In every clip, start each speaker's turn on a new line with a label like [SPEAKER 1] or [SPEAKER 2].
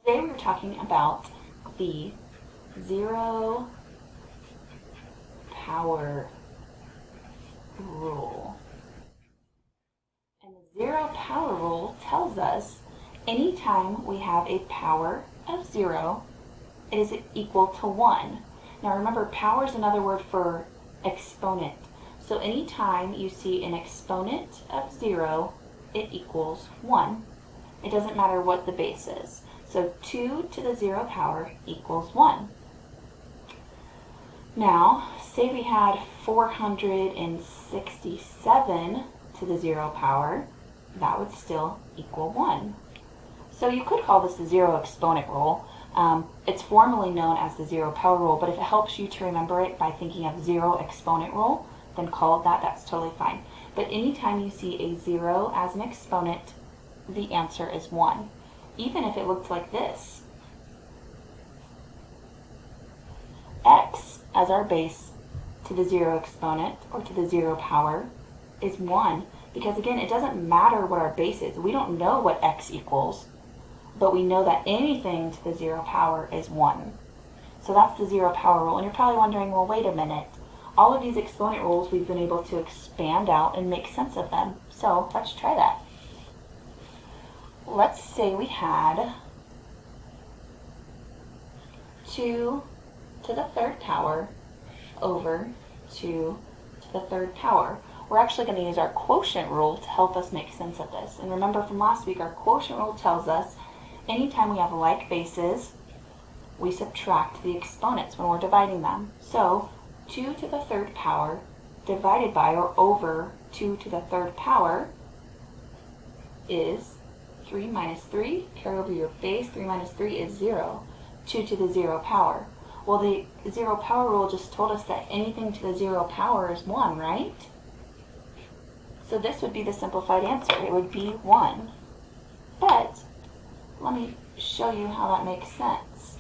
[SPEAKER 1] Today we're talking about the zero power rule. And the zero power rule tells us anytime we have a power of 0, it is equal to 1. Now remember, power is another word for exponent. So anytime you see an exponent of 0, it equals 1. It doesn't matter what the base is. So 2 to the 0 power equals 1. Now, say we had 467 to the 0 power, that would still equal 1. So you could call this the zero exponent rule. It's formally known as the zero power rule, but if it helps you to remember it by thinking of zero exponent rule, then call it that. That's totally fine. But anytime you see a 0 as an exponent, the answer is 1. Even if it looked like this. X as our base to the 0 exponent, or to the 0 power, is 1. Because again, it doesn't matter what our base is. We don't know what x equals, but we know that anything to the 0 power is 1. So that's the zero power rule. And you're probably wondering, well, wait a minute. All of these exponent rules, we've been able to expand out and make sense of them. So let's try that. Let's say we had 2 to the 3rd power over 2 to the 3rd power. We're actually going to use our quotient rule to help us make sense of this. And remember from last week, our quotient rule tells us anytime we have like bases, we subtract the exponents when we're dividing them. So 2 to the 3rd power divided by or over 2 to the 3rd power is 3 minus 3, carry over your base, 3 minus 3 is 0, 2 to the 0 power. Well, the 0 power rule just told us that anything to the 0 power is 1, right? So this would be the simplified answer. It would be 1. But let me show you how that makes sense.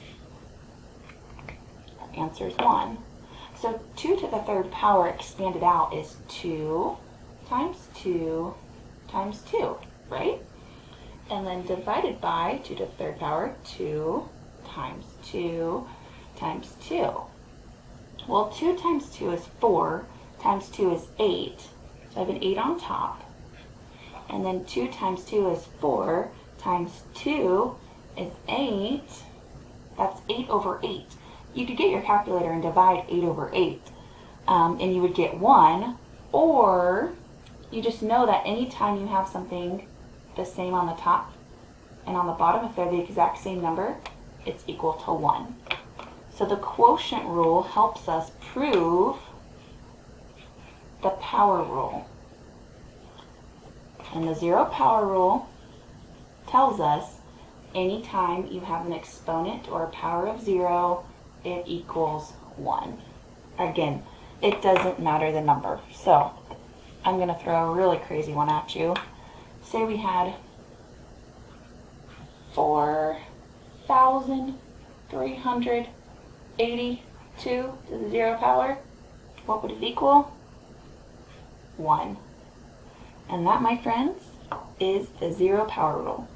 [SPEAKER 1] The answer is 1. So 2 to the 3rd power expanded out is 2 times 2 times 2, right? And then divided by 2 to the 3rd power, 2 times 2 times 2. Well, 2 times 2 is 4, times 2 is 8. So I have an 8 on top. And then 2 times 2 is 4, times 2 is 8. That's 8 over 8. You could get your calculator and divide 8 over 8, and you would get 1. Or you just know that anytime you have something the same on the top and on the bottom, if they're the exact same number, it's equal to 1. So the quotient rule helps us prove the power rule. And the zero power rule tells us anytime you have an exponent or a power of 0, it equals 1. Again, it doesn't matter the number. So I'm going to throw a really crazy one at you. Say we had 4,382 to the 0 power. What would it equal? 1. And that, my friends, is the zero power rule.